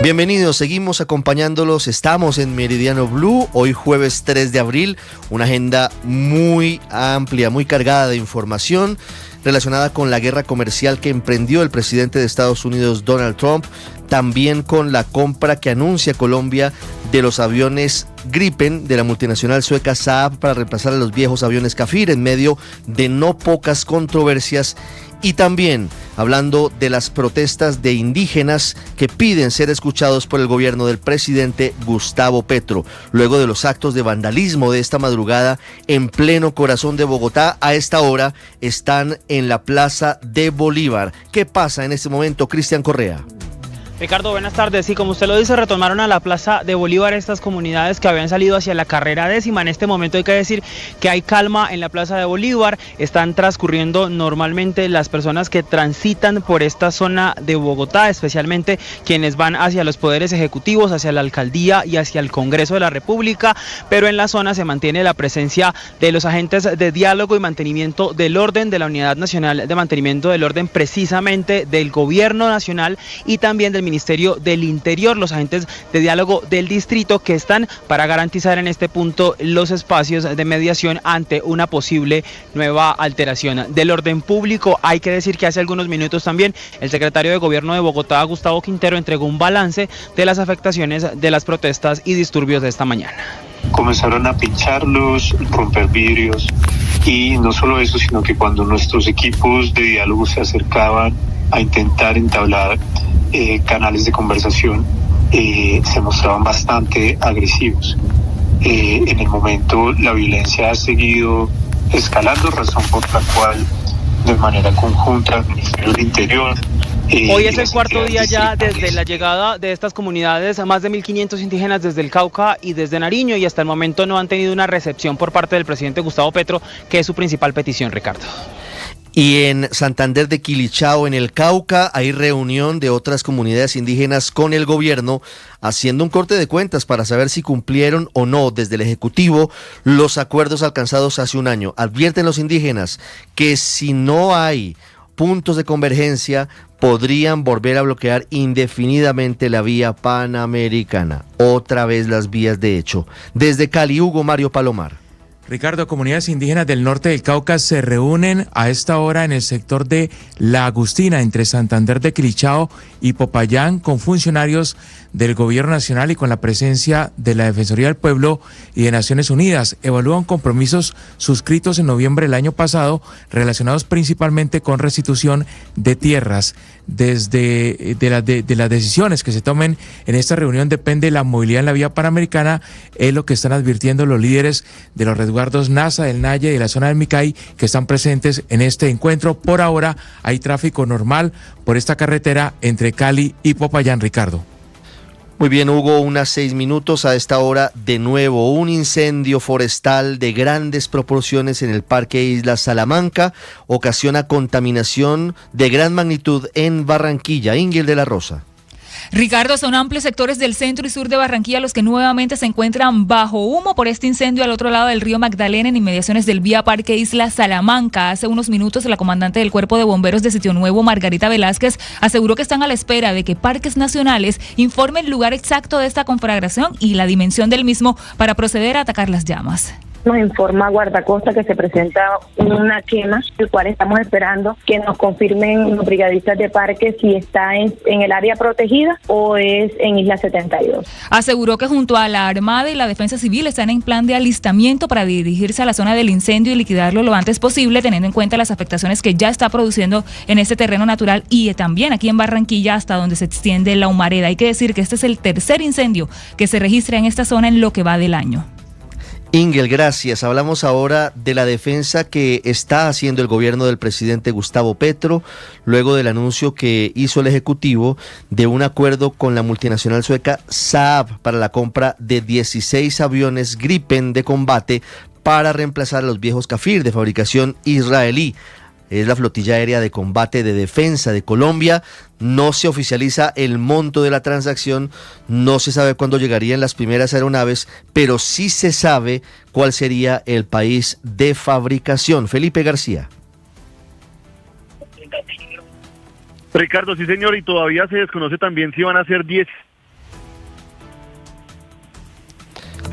Bienvenidos, seguimos acompañándolos, estamos en Meridiano Blue, hoy jueves 3 de abril, una agenda muy amplia, muy cargada de información relacionada con la guerra comercial que emprendió el presidente de Estados Unidos, Donald Trump, también con la compra que anuncia Colombia de los aviones Gripen de la multinacional sueca Saab para reemplazar a los viejos aviones Kafir en medio de no pocas controversias, y también hablando de las protestas de indígenas que piden ser escuchados por el gobierno del presidente Gustavo Petro, luego de los actos de vandalismo de esta madrugada en pleno corazón de Bogotá. A esta hora están en la Plaza de Bolívar. ¿Qué pasa en este momento, Cristian Correa? Ricardo, buenas tardes. Sí, como usted lo dice, retomaron a la Plaza de Bolívar estas comunidades que habían salido hacia la carrera 10ª. En este momento hay que decir que hay calma en la Plaza de Bolívar. Están transcurriendo normalmente las personas que transitan por esta zona de Bogotá, especialmente quienes van hacia los poderes ejecutivos, hacia la alcaldía y hacia el Congreso de la República, pero en la zona se mantiene la presencia de los agentes de diálogo y mantenimiento del orden de la Unidad Nacional de Mantenimiento del Orden, precisamente del Gobierno Nacional y también del Ministerio del Interior, los agentes de diálogo del distrito que están para garantizar en este punto los espacios de mediación ante una posible nueva alteración del orden público. Hay que decir que hace algunos minutos también el secretario de Gobierno de Bogotá, Gustavo Quintero, entregó un balance de las afectaciones de las protestas y disturbios de esta mañana. Comenzaron a pincharlos, romper vidrios, y no solo eso, sino que cuando nuestros equipos de diálogo se acercaban a intentar entablar canales de conversación, se mostraban bastante agresivos. En el momento la violencia ha seguido escalando, razón por la cual de manera conjunta el Ministerio del Interior... Hoy es el cuarto día ya desde la llegada de estas comunidades, a más de 1.500 indígenas desde el Cauca y desde Nariño, y hasta el momento no han tenido una recepción por parte del presidente Gustavo Petro, que es su principal petición, Ricardo. Y en Santander de Quilichao, en el Cauca, hay reunión de otras comunidades indígenas con el gobierno, haciendo un corte de cuentas para saber si cumplieron o no desde el Ejecutivo los acuerdos alcanzados hace un año. Advierten los indígenas que si no hay puntos de convergencia, podrían volver a bloquear indefinidamente la vía panamericana. Otra vez las vías de hecho. Desde Cali, Hugo Mario Palomar. Ricardo, comunidades indígenas del norte del Cauca se reúnen a esta hora en el sector de La Agustina, entre Santander de Quilichao y Popayán, con funcionarios del Gobierno Nacional y con la presencia de la Defensoría del Pueblo y de Naciones Unidas. Evalúan compromisos suscritos en noviembre del año pasado, relacionados principalmente con restitución de tierras. De las decisiones que se tomen en esta reunión depende la movilidad en la vía panamericana, es lo que están advirtiendo los líderes de los resguardos NASA, del Naya y de la zona del Micay, que están presentes en este encuentro. Por ahora hay tráfico normal por esta carretera entre Cali y Popayán, Ricardo. Muy bien, Hugo, unas 6 minutos. A esta hora, de nuevo, un incendio forestal de grandes proporciones en el Parque Isla Salamanca ocasiona contaminación de gran magnitud en Barranquilla. Ingrid de la Rosa. Ricardo, son amplios sectores del centro y sur de Barranquilla los que nuevamente se encuentran bajo humo por este incendio al otro lado del río Magdalena, en inmediaciones del Vía Parque Isla Salamanca. Hace unos minutos la comandante del Cuerpo de Bomberos de Sitio Nuevo, Margarita Velázquez, aseguró que están a la espera de que Parques Nacionales informe el lugar exacto de esta conflagración y la dimensión del mismo para proceder a atacar las llamas. Nos informa Guardacosta que se presenta una quema, el cual estamos esperando que nos confirmen los brigadistas de parque si está en el área protegida o es en Isla 72. Aseguró que junto a la Armada y la Defensa Civil están en plan de alistamiento para dirigirse a la zona del incendio y liquidarlo lo antes posible, teniendo en cuenta las afectaciones que ya está produciendo en este terreno natural y también aquí en Barranquilla, hasta donde se extiende la humareda. Hay que decir que este es el tercer incendio que se registra en esta zona en lo que va del año. Ingel, gracias. Hablamos ahora de la defensa que está haciendo el gobierno del presidente Gustavo Petro, luego del anuncio que hizo el Ejecutivo de un acuerdo con la multinacional sueca Saab para la compra de 16 aviones Gripen de combate para reemplazar a los viejos Kafir de fabricación israelí. Es la flotilla aérea de combate de defensa de Colombia. No se oficializa el monto de la transacción, no se sabe cuándo llegarían las primeras aeronaves, pero sí se sabe cuál sería el país de fabricación. Felipe García. Ricardo, sí señor, y todavía se desconoce también si van a ser 10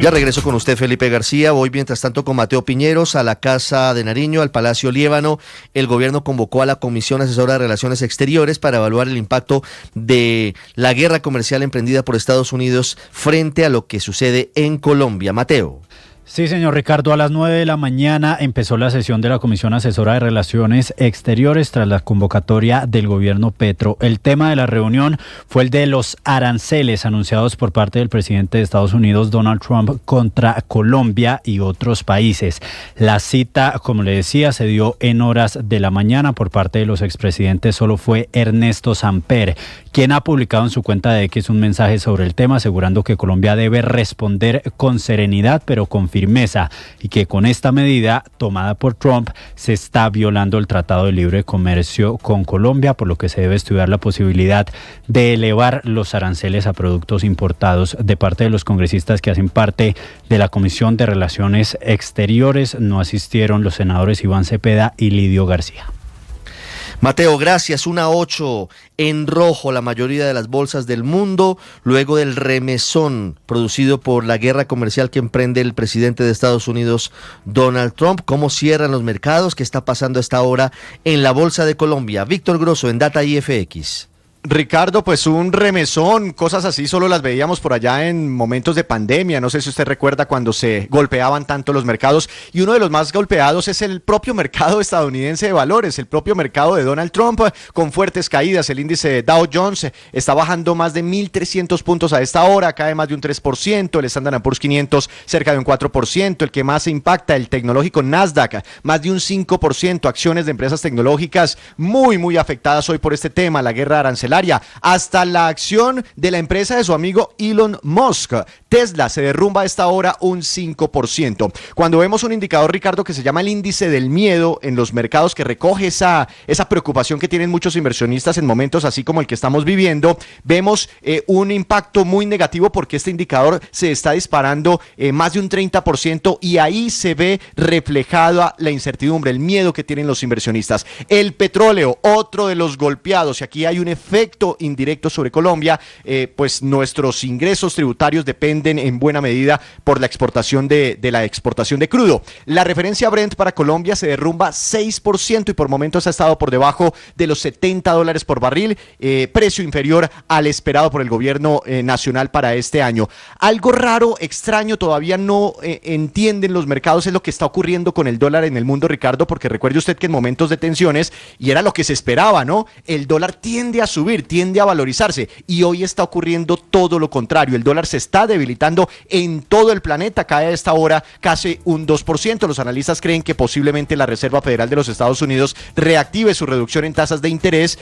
Ya regreso con usted, Felipe García. Voy mientras tanto con Mateo Piñeros a la Casa de Nariño, al Palacio Líbano. El gobierno convocó a la Comisión Asesora de Relaciones Exteriores para evaluar el impacto de la guerra comercial emprendida por Estados Unidos frente a lo que sucede en Colombia. Mateo. Sí, señor Ricardo, a las 9 de la mañana empezó la sesión de la Comisión Asesora de Relaciones Exteriores tras la convocatoria del gobierno Petro. El tema de la reunión fue el de los aranceles anunciados por parte del presidente de Estados Unidos, Donald Trump, contra Colombia y otros países. La cita, como le decía, se dio en horas de la mañana por parte de los expresidentes. Solo fue Ernesto Samper quien ha publicado en su cuenta de X un mensaje sobre el tema, asegurando que Colombia debe responder con serenidad, pero con firmeza, y que con esta medida tomada por Trump se está violando el Tratado de Libre Comercio con Colombia, por lo que se debe estudiar la posibilidad de elevar los aranceles a productos importados. De parte de los congresistas que hacen parte de la Comisión de Relaciones Exteriores, no asistieron los senadores Iván Cepeda y Lidio García. Mateo, gracias. 1-8 en rojo la mayoría de las bolsas del mundo, luego del remesón producido por la guerra comercial que emprende el presidente de Estados Unidos, Donald Trump. ¿Cómo cierran los mercados? ¿Qué está pasando a esta hora en la Bolsa de Colombia? Víctor Grosso, en Data IFX. Ricardo, pues un remesón, cosas así solo las veíamos por allá en momentos de pandemia. No sé si usted recuerda cuando se golpeaban tanto los mercados, y uno de los más golpeados es el propio mercado estadounidense de valores, el propio mercado de Donald Trump, con fuertes caídas. El índice Dow Jones está bajando más de 1.300 puntos a esta hora, cae más de un 3%, el Standard & Poor's 500 cerca de un 4%, el que más se impacta, el tecnológico Nasdaq, más de un 5%, acciones de empresas tecnológicas muy afectadas hoy por este tema, la guerra arancelaria. Hasta la acción de la empresa de su amigo Elon Musk, Tesla, se derrumba a esta hora un 5%. Cuando vemos un indicador, Ricardo, que se llama el índice del miedo en los mercados, que recoge esa preocupación que tienen muchos inversionistas en momentos así como el que estamos viviendo, vemos un impacto muy negativo porque este indicador se está disparando más de un 30%, y ahí se ve reflejada la incertidumbre, el miedo que tienen los inversionistas. El petróleo, otro de los golpeados, y aquí hay un efecto indirecto sobre Colombia, pues nuestros ingresos tributarios dependen en buena medida por la exportación de la exportación de crudo. La referencia Brent para Colombia se derrumba 6% y por momentos ha estado por debajo de los $70 por barril, precio inferior al esperado por el gobierno nacional para este año. Algo raro, extraño, todavía no entienden los mercados es lo que está ocurriendo con el dólar en el mundo, Ricardo, porque recuerde usted que en momentos de tensiones, y era lo que se esperaba, ¿no?, el dólar tiende a subir, tiende a valorizarse, y hoy está ocurriendo todo lo contrario. El dólar se está debilitando en todo el planeta, cae a esta hora casi un 2%. Los analistas creen que posiblemente la Reserva Federal de los Estados Unidos reactive su reducción en tasas de interés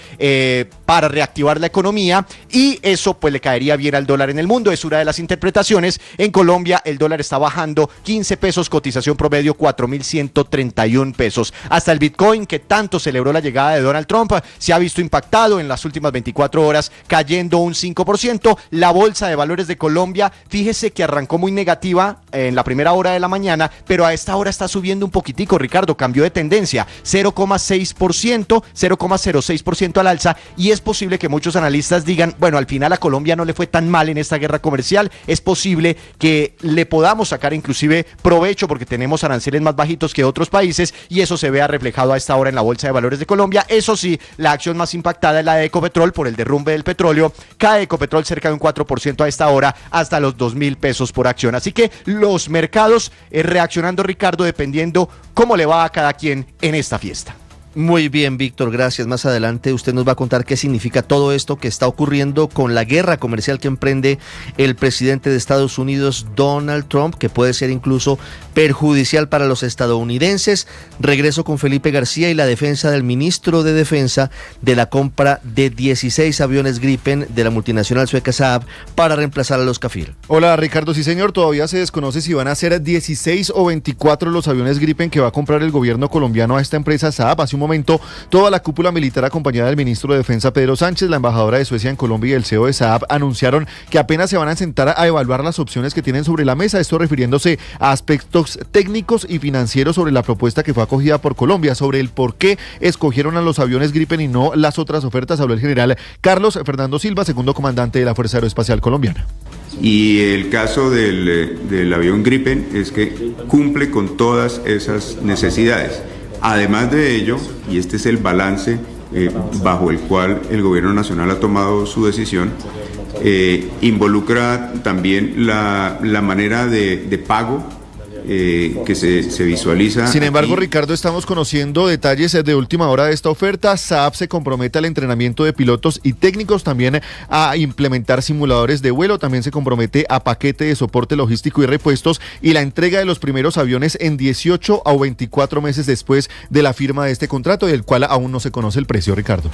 para reactivar la economía, y eso pues le caería bien al dólar en el mundo. Es una de las interpretaciones. En Colombia el dólar está bajando 15 pesos, cotización promedio 4.131 pesos. Hasta el Bitcoin, que tanto celebró la llegada de Donald Trump, se ha visto impactado en las últimas 24 horas, cayendo un 5%. La Bolsa de Valores de Colombia, fíjese que arrancó muy negativa en la primera hora de la mañana, pero a esta hora está subiendo un poquitico, Ricardo, cambió de tendencia, 0,6%, 0,06% al alza, y es posible que muchos analistas digan, bueno, al final a Colombia no le fue tan mal en esta guerra comercial, es posible que le podamos sacar inclusive provecho porque tenemos aranceles más bajitos que otros países, y eso se vea reflejado a esta hora en la Bolsa de Valores de Colombia. Eso sí, la acción más impactada es la de Ecopetrol por el derrumbe del petróleo. Cae Ecopetrol cerca de un 4% a esta hora, hasta los 2.000 pesos por acción. Así que los mercados reaccionando, Ricardo, dependiendo cómo le va a cada quien en esta fiesta. Muy bien, Víctor, gracias. Más adelante usted nos va a contar qué significa todo esto que está ocurriendo con la guerra comercial que emprende el presidente de Estados Unidos, Donald Trump, que puede ser incluso perjudicial para los estadounidenses. Regreso con Felipe García y la defensa del ministro de Defensa de la compra de 16 aviones Gripen de la multinacional sueca Saab para reemplazar a los Kafir. Hola, Ricardo, sí señor, todavía se desconoce si van a ser 16 o 24 los aviones Gripen que va a comprar el gobierno colombiano a esta empresa Saab. Hace un momento, toda la cúpula militar acompañada del ministro de Defensa Pedro Sánchez, la embajadora de Suecia en Colombia y el CEO de Saab anunciaron que apenas se van a sentar a evaluar las opciones que tienen sobre la mesa, esto refiriéndose a aspectos técnicos y financieros sobre la propuesta que fue acogida por Colombia, sobre el por qué escogieron a los aviones Gripen y no las otras ofertas. Habló el general Carlos Fernando Silva, segundo comandante de la Fuerza Aeroespacial Colombiana. Y el caso del avión Gripen es que cumple con todas esas necesidades. Además de ello, y este es el balance bajo el cual el Gobierno Nacional ha tomado su decisión, involucra también la manera de pago que se visualiza. Sin embargo, aquí. Ricardo, estamos conociendo detalles de última hora de esta oferta. Saab se compromete al entrenamiento de pilotos y técnicos, también a implementar simuladores de vuelo, también se compromete a paquete de soporte logístico y repuestos y la entrega de los primeros aviones en 18 a 24 meses después de la firma de este contrato, del cual aún no se conoce el precio, Ricardo.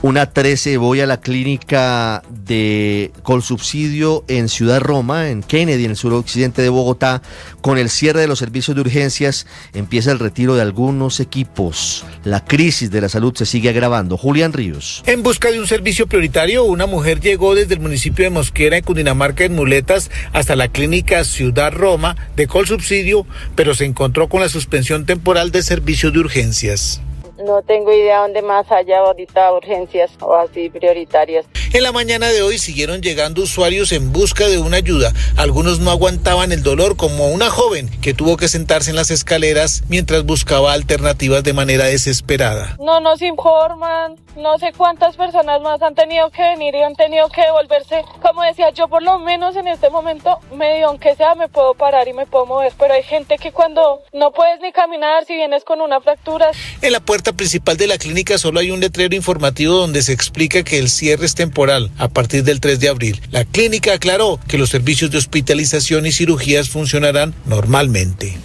1:13, voy a la clínica de Colsubsidio en Ciudad Roma, en Kennedy, en el suroccidente de Bogotá. Con el cierre de los servicios de urgencias, empieza el retiro de algunos equipos. La crisis de la salud se sigue agravando. Julián Ríos. En busca de un servicio prioritario, una mujer llegó desde el municipio de Mosquera, en Cundinamarca, en muletas, hasta la clínica Ciudad Roma de Colsubsidio, pero se encontró con la suspensión temporal de servicios de urgencias. No tengo idea dónde más haya ahorita urgencias o así prioritarias. En la mañana de hoy siguieron llegando usuarios en busca de una ayuda. Algunos no aguantaban el dolor, como una joven que tuvo que sentarse en las escaleras mientras buscaba alternativas de manera desesperada. No nos informan, no sé cuántas personas más han tenido que venir y han tenido que devolverse. Como decía, yo por lo menos en este momento, medio aunque sea, me puedo parar y me puedo mover, pero hay gente que cuando no puedes ni caminar, si vienes con una fractura. En la puerta principal de la clínica solo hay un letrero informativo donde se explica que el cierre es temporal a partir del 3 de abril. La clínica aclaró que los servicios de hospitalización y cirugías funcionarán normalmente.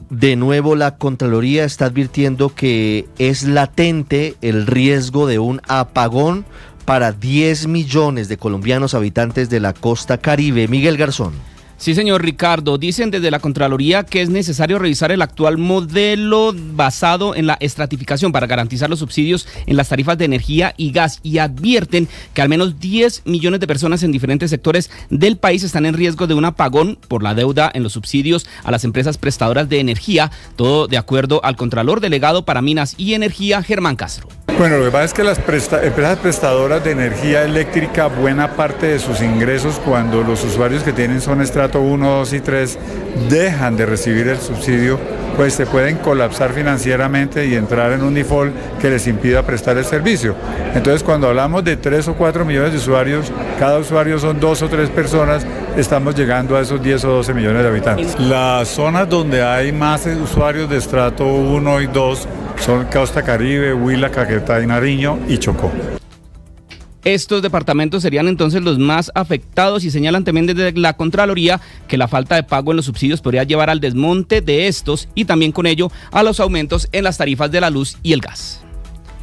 De nuevo, la Contraloría está advirtiendo que es latente el riesgo de un apagón para 10 millones de colombianos habitantes de la costa Caribe. Miguel Garzón. Sí, señor Ricardo, dicen desde la Contraloría que es necesario revisar el actual modelo basado en la estratificación para garantizar los subsidios en las tarifas de energía y gas, y advierten que al menos 10 millones de personas en diferentes sectores del país están en riesgo de un apagón por la deuda en los subsidios a las empresas prestadoras de energía, todo de acuerdo al Contralor Delegado para Minas y Energía, Germán Castro. Bueno, lo que pasa es que las empresas prestadoras de energía eléctrica, buena parte de sus ingresos cuando los usuarios que tienen son estrato 1, 2 y 3 dejan de recibir el subsidio, pues se pueden colapsar financieramente y entrar en un default que les impida prestar el servicio. Entonces, cuando hablamos de 3 o 4 millones de usuarios, cada usuario son 2 o 3 personas, estamos llegando a esos 10 o 12 millones de habitantes. Las zonas donde hay más usuarios de estrato 1 y 2 son Costa Caribe, Huila, Caquetá y Nariño y Chocó. Estos departamentos serían entonces los más afectados y señalan también desde la Contraloría que la falta de pago en los subsidios podría llevar al desmonte de estos y también con ello a los aumentos en las tarifas de la luz y el gas.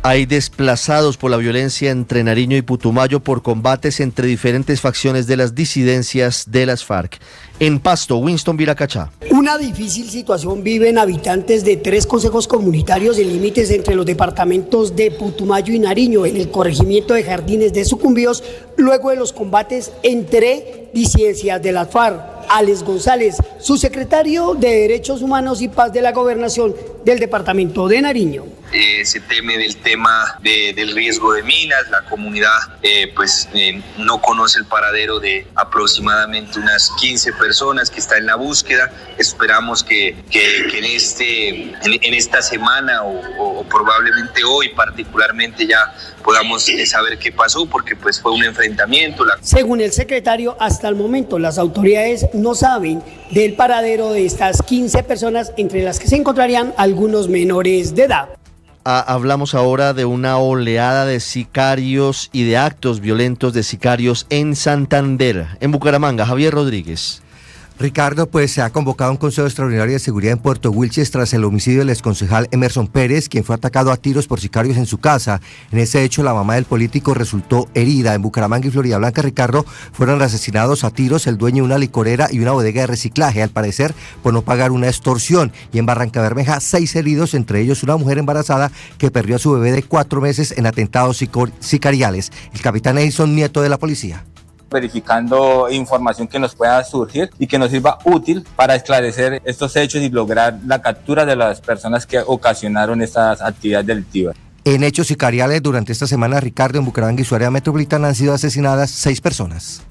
Hay desplazados por la violencia entre Nariño y Putumayo por combates entre diferentes facciones de las disidencias de las FARC. En Pasto, Winston Viracachá. Una difícil situación viven habitantes de 3 consejos comunitarios en límites entre los departamentos de Putumayo y Nariño, en el corregimiento de Jardines de Sucumbíos, luego de los combates entre disidencias de las FARC. Alex González, subsecretario de Derechos Humanos y Paz de la Gobernación del departamento de Nariño. Se teme del tema del riesgo de minas, la comunidad no conoce el paradero de aproximadamente unas 15 personas que están en la búsqueda. Esperamos que en esta semana o probablemente hoy particularmente ya podamos saber qué pasó, porque pues fue un enfrentamiento. Según el secretario, hasta el momento las autoridades no saben del paradero de estas 15 personas, entre las que se encontrarían algunos menores de edad. Hablamos ahora de una oleada de sicarios y de actos violentos de sicarios en Santander. En Bucaramanga, Javier Rodríguez. Ricardo, pues se ha convocado un Consejo Extraordinario de Seguridad en Puerto Wilches tras el homicidio del exconcejal Emerson Pérez, quien fue atacado a tiros por sicarios en su casa. En ese hecho, la mamá del político resultó herida. En Bucaramanga y Floridablanca, Ricardo, fueron asesinados a tiros el dueño de una licorera y una bodega de reciclaje, al parecer por no pagar una extorsión. Y en Barrancabermeja, 6 heridos, entre ellos una mujer embarazada que perdió a su bebé de 4 meses en atentados sicariales. El capitán Edison, nieto de la policía. Verificando información que nos pueda surgir y que nos sirva útil para esclarecer estos hechos y lograr la captura de las personas que ocasionaron estas actividades delictivas. En hechos sicariales durante esta semana, Ricardo, en Bucaramanga y su área metropolitana han sido asesinadas 6 personas.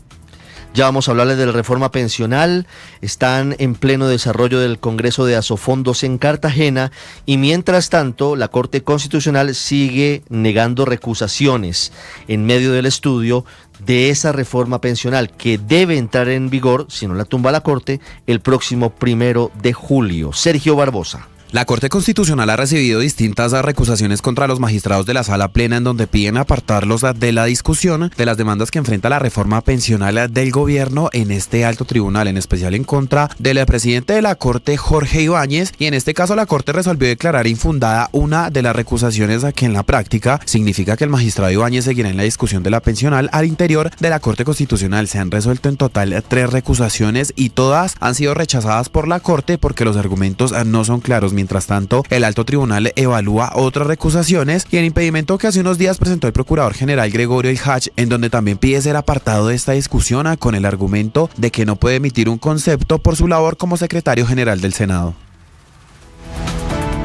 Ya vamos a hablarles de la reforma pensional. Están en pleno desarrollo del Congreso de Asofondos en Cartagena y mientras tanto la Corte Constitucional sigue negando recusaciones en medio del estudio de esa reforma pensional que debe entrar en vigor, si no la tumba la Corte, el próximo 1 de julio. Sergio Barbosa. La Corte Constitucional ha recibido distintas recusaciones contra los magistrados de la Sala Plena en donde piden apartarlos de la discusión de las demandas que enfrenta la reforma pensional del gobierno en este alto tribunal, en especial en contra del presidente de la Corte, Jorge Ibáñez, y en este caso la Corte resolvió declarar infundada una de las recusaciones que en la práctica significa que el magistrado Ibáñez seguirá en la discusión de la pensional al interior de la Corte Constitucional. Se han resuelto en total 3 recusaciones y todas han sido rechazadas por la Corte porque los argumentos no son claros. Mientras tanto, el alto tribunal evalúa otras recusaciones y el impedimento que hace unos días presentó el procurador general Gregorio Ilhach, en donde también pide ser apartado de esta discusión con el argumento de que no puede emitir un concepto por su labor como secretario general del Senado.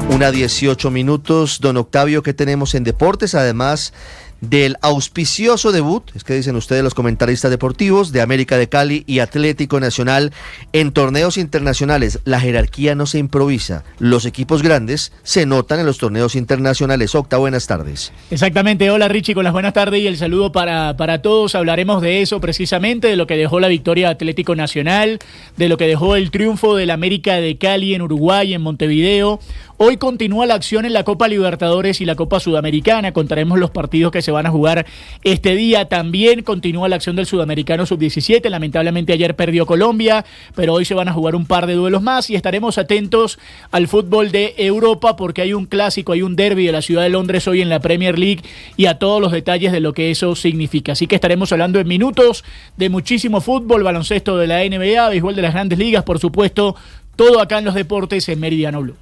1:18. Don Octavio, ¿qué tenemos en deportes? Además del auspicioso debut, es que dicen ustedes los comentaristas deportivos, de América de Cali y Atlético Nacional en torneos internacionales. La jerarquía no se improvisa, los equipos grandes se notan en los torneos internacionales. Octa, buenas tardes. Exactamente, hola Richie, con las buenas tardes y el saludo para todos. Hablaremos de eso precisamente, de lo que dejó la victoria de Atlético Nacional, de lo que dejó el triunfo del América de Cali en Uruguay, en Montevideo. Hoy continúa la acción en la Copa Libertadores y la Copa Sudamericana. Contaremos los partidos que se van a jugar este día. También continúa la acción del Sudamericano Sub-17. Lamentablemente ayer perdió Colombia, pero hoy se van a jugar un par de duelos más y estaremos atentos al fútbol de Europa porque hay un clásico, hay un derbi de la ciudad de Londres hoy en la Premier League y a todos los detalles de lo que eso significa. Así que estaremos hablando en minutos de muchísimo fútbol, baloncesto de la NBA, béisbol de las grandes ligas, por supuesto, todo acá en los deportes en Meridiano Blue.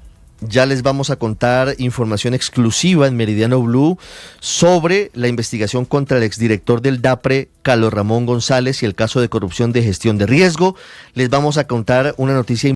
Ya les vamos a contar información exclusiva en Meridiano Blue sobre la investigación contra el exdirector del DAPRE, Carlos Ramón González, y el caso de corrupción de gestión de riesgo. Les vamos a contar una noticia